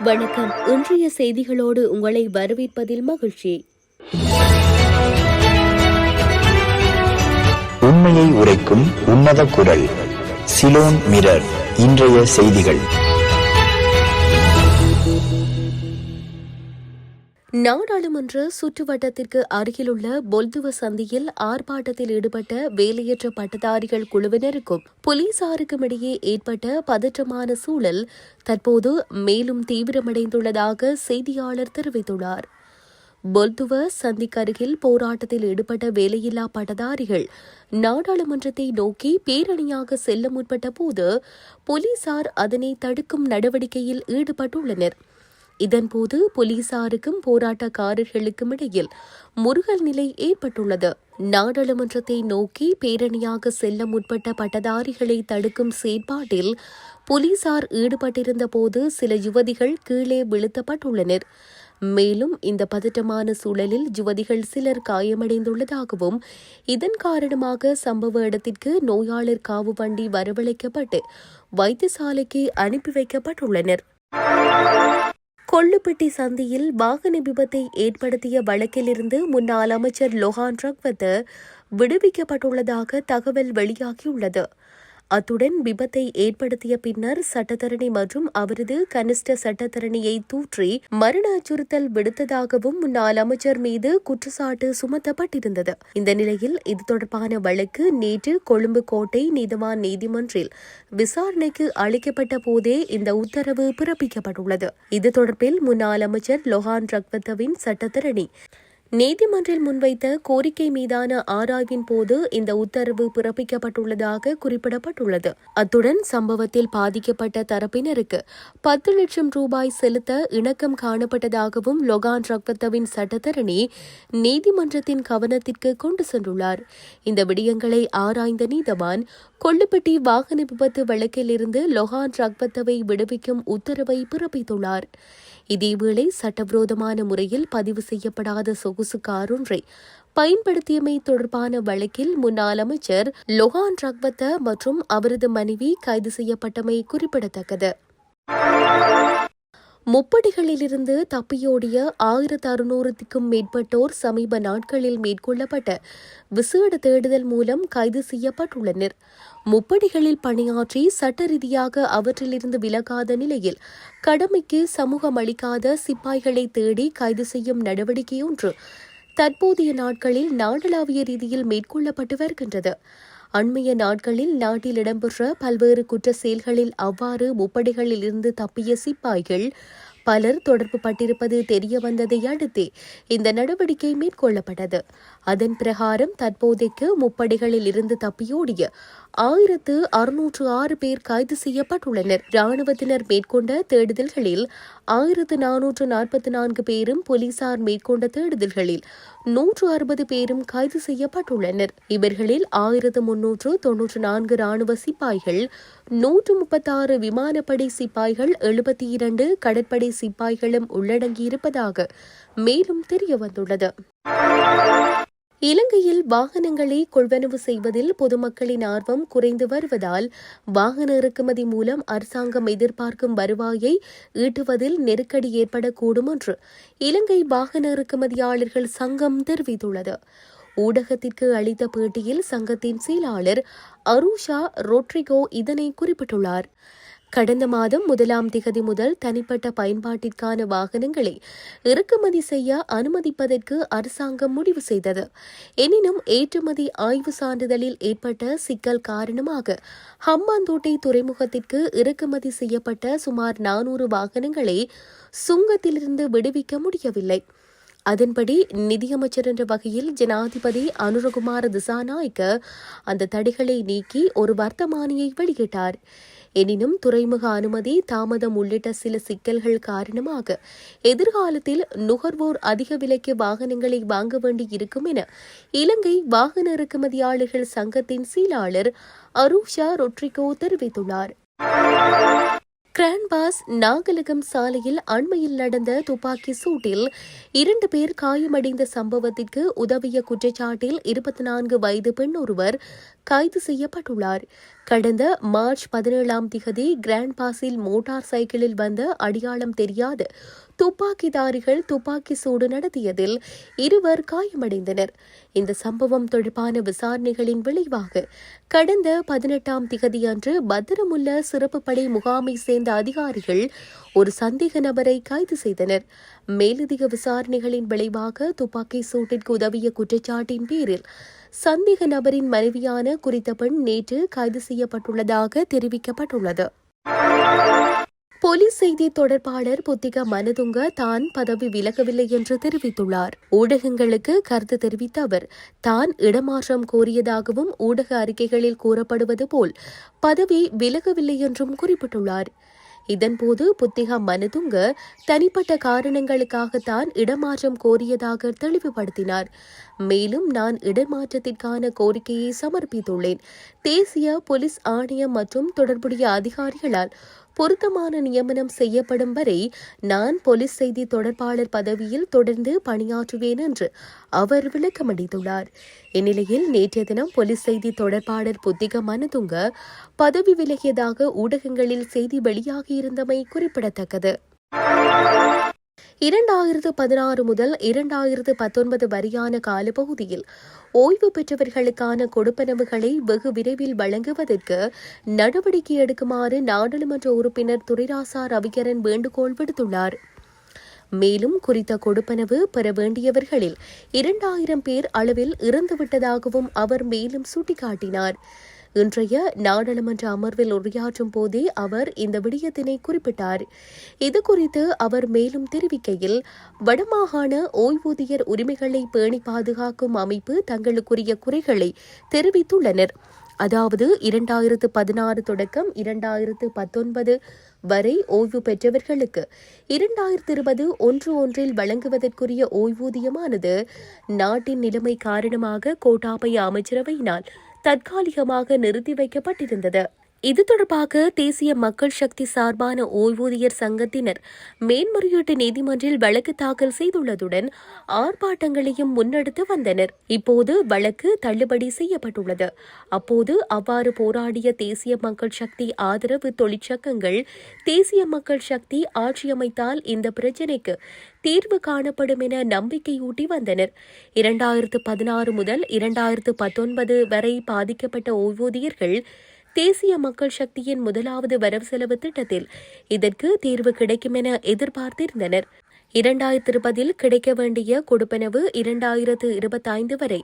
வணக்கம். இன்றைய செய்திகளோடு உங்களை வரவேற்பதில் மகிழ்ச்சி. உண்மையை உரைக்கும் உன்னத குரல் சிலோன் மிரர். இன்றைய செய்திகள். நாடாளுமன்ற சுற்றுவட்டத்திற்கு அருகிலுள்ள பொல்துவ சந்தியில் ஆர்ப்பாட்டத்தில் ஈடுபட்ட வேலையற்ற பட்டதாரிகள் குழுவினருக்கும் போலீசாருக்கும் இடையே ஏற்பட்ட பதற்றமான சூழல் தற்போது மேலும் தீவிரமடைந்துள்ளதாக செய்தியாளர் தெரிவித்துள்ளார். பொல்துவ சந்திக்கருகில் போராட்டத்தில் ஈடுபட்ட வேலையில்லா பட்டதாரிகள் நாடாளுமன்றத்தை நோக்கி பேரணியாக செல்ல முற்பட்ட போது போலீசார் அதனை தடுக்கும் நடவடிக்கையில் ஈடுபட்டுள்ளனர். இதன்போது போலீசாருக்கும் போராட்டக்காரர்களுக்கும் இடையில் முறுகல் நிலை ஏற்பட்டுள்ளது. நாடாளுமன்றத்தை நோக்கி பேரணியாக செல்ல முற்பட்ட பட்டதாரிகளை தடுக்கும் செயற்பாட்டில் போலீசார் ஈடுபட்டிருந்த போது சில யுவதிகள் கீழே வீழ்த்தப்பட்டுள்ளனர். மேலும் இந்த பதற்றமான சூழலில் யுவதிகள் சிலர் காயமடைந்துள்ளதாகவும் இதன் காரணமாக சம்பவ இடத்திற்கு நோயாளர் காவு வண்டி வரவழைக்கப்பட்டு வைத்தியசாலைக்கு அனுப்பி வைக்கப்பட்டுள்ளனர். கொள்ளுப்பட்டி சந்தியில் வாகன விபத்தை ஏற்படுத்திய வழக்கிலிருந்து முன்னாள் அமைச்சர் லொஹான் ரக்வத் விடுவிக்கப்பட்டுள்ளதாக தகவல் வெளியாகியுள்ளது. அத்துடன் விபத்தை ஏற்படுத்திய பின்னர் சட்டத்தரணி மற்றும் அவரது கனிஷ்ட சட்டத்தரணியை தூற்றி மரண அச்சுறுத்தல் விடுத்ததாகவும் முன்னாள் அமைச்சர் மீது குற்றச்சாட்டு சுமத்தப்பட்டிருந்தது. இந்த நிலையில் இது தொடர்பான வழக்கு நேற்று கொழும்பு கோட்டை நீதவான் நீதிமன்றில் விசாரணைக்கு அளிக்கப்பட்ட போதே இந்த உத்தரவு பிறப்பிக்கப்பட்டுள்ளது. இது தொடர்பில் முன்னாள் அமைச்சர் லொஹான் ரக்வத்தவின் சட்டத்தரணி நீதிமன்றில் முன்வைத்த கோரிக்கை மீதான ஆராய்வின் போது இந்த உத்தரவு பிறப்பிக்கப்பட்டுள்ளதாக குறிப்பிடப்பட்டுள்ளது. அத்துடன் சம்பவத்தில் பாதிக்கப்பட்ட தரப்பினருக்கு 10 லட்சம் ரூபாய் செலுத்த இணக்கம் காணப்பட்டதாகவும் லொஹான் ரக்வத்தவின் சட்டத்தரணி நீதிமன்றத்தின் கவனத்திற்கு கொண்டு சென்றுள்ளார். இந்த விடயங்களை ஆராய்ந்த நீதவான் கொள்ளுப்பட்டி வாகன விபத்து வழக்கில் இருந்து லொஹான் ரக்வத்தவை விடுவிக்கும் உத்தரவை பிறப்பித்துள்ளார். இதேவேளை சட்டவிரோதமான முறையில் பதிவு செய்யப்படாத சொகுசு கார் ஒன்றை பயன்படுத்தியமை தொடர்பான வழக்கில் முன்னாள் அமைச்சர் லொஹான் ரக்வத்த மற்றும் அவரது மனைவி கைது செய்யப்பட்டமை குறிப்பிடத்தக்கது. முப்படைகளிலிருந்து தப்பியோடிய 1600க்கும் மேற்பட்டோர் சமீப நாட்களில் மேற்கொள்ளப்பட்ட விசேட தேடுதல் மூலம் கைது செய்யப்பட்டுள்ளனர். முப்படைகளில் பணியாற்றி சட்ட ரீதியாக அவற்றிலிருந்து விலகாத நிலையில் கடமைக்கு சமூகம் அளிக்காத சிப்பாய்களை தேடி கைது செய்யும் நடவடிக்கையொன்று தற்போதைய நாட்களில் நாடளாவிய ரீதியில் மேற்கொள்ளப்பட்டு வருகின்றது. அண்மைய நாட்களில் நாட்டில் இடம்பெற்ற பல்வேறு குற்ற செயல்களில் அவ்வாறு முப்படைகளில் இருந்து தப்பிய சிப்பாய்கள் பலர் தொடர்பு பட்டிருப்பது தெரியவந்ததை அடுத்தே இந்த நடவடிக்கை மேற்கொள்ளப்பட்டது. அதன் பிரகாரம் தற்போதைக்கு முப்படைகளில் இருந்து தப்பியோடிய 1606 பேர் கைது செய்யப்பட்டுள்ளனர். ராணுவத்தினர் மேற்கொண்ட தேடுதல்களில் 1444 பேரும் போலீசார் மேற்கொண்ட தேடுதல்களில் 160 பேரும் கைது செய்யப்பட்டுள்ளனர். இவர்களில் 1394 ராணுவ சிப்பாய்கள், 136 விமானப்படை சிப்பாய்கள், 72 கடற்படை சிப்பாய்களும் உள்ளடங்கியிருப்பதாக மேலும் தெரியவந்துள்ளது. இலங்கையில் வாகனங்களை கொள்வனவு செய்வதில் பொதுமக்களின் ஆர்வம் குறைந்து வருவதால் வாகன இறக்குமதி மூலம் அரசாங்கம் எதிர்பார்க்கும் வருவாயை ஈட்டுவதில் நெருக்கடி ஏற்படக்கூடும் என்று இலங்கை வாகன இறக்குமதியாளர்கள் சங்கம் தெரிவித்துள்ளது. ஊடகத்திற்கு அளித்த பேட்டியில் சங்கத்தின் செயலாளர் அரூஷா ரொட்ரிகோ இதனை குறிப்பிட்டுள்ளார். கடந்த மாதம் 1ஆம் திகதி முதல் தனிப்பட்ட பயன்பாட்டிற்கான வாகனங்களை இறக்குமதி செய்ய அனுமதிப்பதற்கு அரசாங்கம் முடிவு செய்தது. எனினும் ஏற்றுமதி ஆய்வு சான்றிதழில் ஏற்பட்ட சிக்கல் காரணமாக ஹம்பாந்தோட்டை துறைமுகத்திற்கு இறக்குமதி செய்யப்பட்ட சுமார் 400 வாகனங்களை சுங்கத்திலிருந்து விடுவிக்க முடியவில்லை. அதன்படி நிதியமைச்சர் என்ற வகையில் ஜனாதிபதி அனுரகுமார திசாநாயக்க அந்த தடைகளை நீக்கி ஒரு வர்த்தமானியை வெளியிட்டார். எனினும் துறைமுக அனுமதி தாமதம் உள்ளிட்ட சில சிக்கல்கள் காரணமாக எதிர்காலத்தில் நுகர்வோர் அதிக விலைக்கு வாகனங்களை வாங்க வேண்டி இருக்கும் என இலங்கை வாகன இறக்குமதியாளர்கள் சங்கத்தின் செயலாளர் அரூஷா ரொட்ரிகோ தெரிவித்துள்ளார். கிரான்பாஸ் நாகலகம் சாலையில் அண்மையில் நடந்த துப்பாக்கி சூட்டில் 2 பேர் காயமடைந்த சம்பவத்திற்கு உதவிய குற்றச்சாட்டில் 24 வயது பெண் ஒருவர் கைது செய்யப்பட்டுள்ளார். கடந்த மார்ச் 17 கிராண்ட் பாஸில் மோட்டார் சைக்கிளில் வந்த அடையாளம் தெரியாத துப்பாக்கிதாரிகள் துப்பாக்கி சூடு நடத்தியதில் 2 காயமடைந்தனர். இந்த சம்பவம் தொடர்பான விசாரணைகளின் விளைவாக கடந்த 18 அன்று பத்திரமுல்ல சிறப்பு படை முகாமை சேர்ந்த அதிகாரிகள் ஒரு சந்தேக நபரை கைது செய்தனர். மேலதிக விசாரணைகளின் விளைவாக துப்பாக்கி சூட்டிற்கு உதவிய குற்றச்சாட்டின் பேரில் சந்தேக நபரின் மனைவியான குறித்த பெண் நேற்று கைது செய்யப்பட்டுள்ளதாக தெரிவிக்கப்பட்டுள்ளது. போலீஸ் செய்தி தொடர்பாளர் புத்திக மனதுங்க தான் பதவி விலகவில்லை என்று தெரிவித்துள்ளார். ஊடகங்களுக்கு கருத்து தெரிவித்த அவர் தான் இடமாற்றம் கோரியதாகவும் ஊடக அறிக்கைகளில் கூறப்படுவது போல் பதவி விலகவில்லை என்றும் குறிப்பிட்டுள்ளார். இதன்போது புத்திக மனதுங்க தனிப்பட்ட காரணங்களுக்காகத்தான் இடமாற்றம் கோரியதாக தெளிவுபடுத்தினார். மேலும் நான் இடமாற்றத்திற்கான கோரிக்கையை சமர்ப்பித்துள்ளேன். தேசிய போலீஸ் ஆணையம் மற்றும் தொடர்புடைய அதிகாரிகளால் பொருத்தமான நியமனம் செய்யப்படும் வரை நான் போலீஸ் செய்தி தொடர்பாளர் பதவியில் தொடர்ந்து பணியாற்றுவேன் என்று அவர் விளக்கமளித்துள்ளார். இந்நிலையில் நேற்றைய தினம் போலீஸ் செய்தி தொடர்பாளர் புத்திக மனதுங்க பதவி விலகியதாக ஊடகங்களில் செய்தி வெளியாகியிருந்தமை குறிப்பிடத்தக்கது. 2016 முதல் 2019 வரையான காலப்பகுதியில் ஓய்வு பெற்றவர்களுக்கான கொடுப்பனவுகளை வெகு விரைவில் வழங்குவதற்கு நடவடிக்கை எடுக்குமாறு நாடாளுமன்ற உறுப்பினர் துரைராசா ரவிகரன் வேண்டுகோள் விடுத்துள்ளார். மேலும் குறித்த கொடுப்பனவு பெற வேண்டியவர்களில் 2000 பேர் அளவில் இறந்துவிட்டதாகவும் அவர் மேலும் சுட்டிக்காட்டினார். இன்றைய நாடாளுமன்ற அமர்வில் உரையாற்றும் போதே அவர் இந்த விடயத்தினை குறிப்பிட்டார். இதுகுறித்து அவர் மேலும் தெரிவிக்கையில், வடமாகாண ஓய்வூதியர் உரிமைகளை பேணி பாதுகாக்கும் அமைப்பு தங்களுக்குரிய குறைகளை தெரிவித்துள்ளனர். அதாவது 2016 தொடக்கம் 2019 வரை ஓய்வு பெற்றவர்களுக்கு 2020 1/1 வழங்குவதற்குரிய ஓய்வூதியமானது நாட்டின் நிலைமை காரணமாக கோட்டாபய அமைச்சரவையினால் தற்காலிகமாக நிறுத்தி வைக்கப்பட்டிருந்தது. இது தொடர்பாக தேசிய மக்கள் சக்தி சார்பான ஓய்வூதியர் சங்கத்தினர் மேன்முறையீட்டு நீதிமன்றில் வழக்கு தாக்கல் செய்துள்ளதுடன் ஆர்ப்பாட்டங்களையும் முன்னெடுத்து வந்தனர். இப்போது வழக்கு தள்ளுபடி செய்யப்பட்டுள்ளது. அப்போது அவ்வாறு போராடிய தேசிய மக்கள் சக்தி ஆதரவு தொழிற்சங்கங்கள் தேசிய மக்கள் சக்தி ஆட்சியமைத்தால் இந்த பிரச்சினைக்கு தீர்வு காணப்படும் என நம்பிக்கையூட்டி வந்தனர். 2016 முதல் 2019 வரை பாதிக்கப்பட்ட ஓய்வூதியர்கள் தேசிய மக்கள் சக்தியின் முதலாவது வரவு செலவு திட்டத்தில் இதற்கு தீர்வு கிடைக்கும் என எதிர்பார்த்திருந்தனர். 2020 கிடைக்க வேண்டிய கொடுப்பனவு 2025 வரை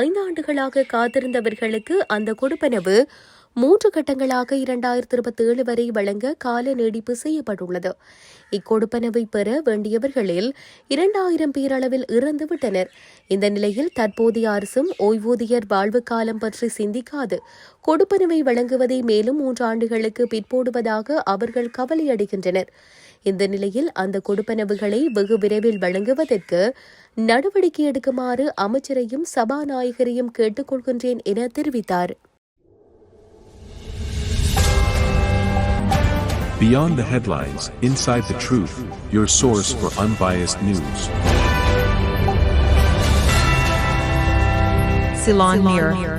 5 ஆண்டுகளாக காத்திருந்தவர்களுக்கு அந்த கொடுப்பனவு 3 கட்டங்களாக 2027 வரை வழங்க கால நீடிப்பு செய்யப்பட்டுள்ளது. இக்கொடுப்பனவை பெற வேண்டியவர்களில் 2000 பேர் அளவில் இறந்துவிட்டனர். இந்த நிலையில் தற்போதைய அரசும் ஓய்வூதியர் வாழ்வு காலம் பற்றி சிந்திக்காது கொடுப்பனவை வழங்குவதை மேலும் 3 ஆண்டுகளுக்கு பிற்போடுவதாக அவர்கள் கவலையடைகின்றனர். இந்த நிலையில் அந்த கொடுப்பனவுகளை வெகு விரைவில் வழங்குவதற்கு நடவடிக்கை எடுக்குமாறு அமைச்சரையும் சபாநாயகரையும் கேட்டுக் கொள்கின்றேன் என தெரிவித்தார். Beyond the headlines, inside the truth, your source for unbiased news. Ceylon Mirror.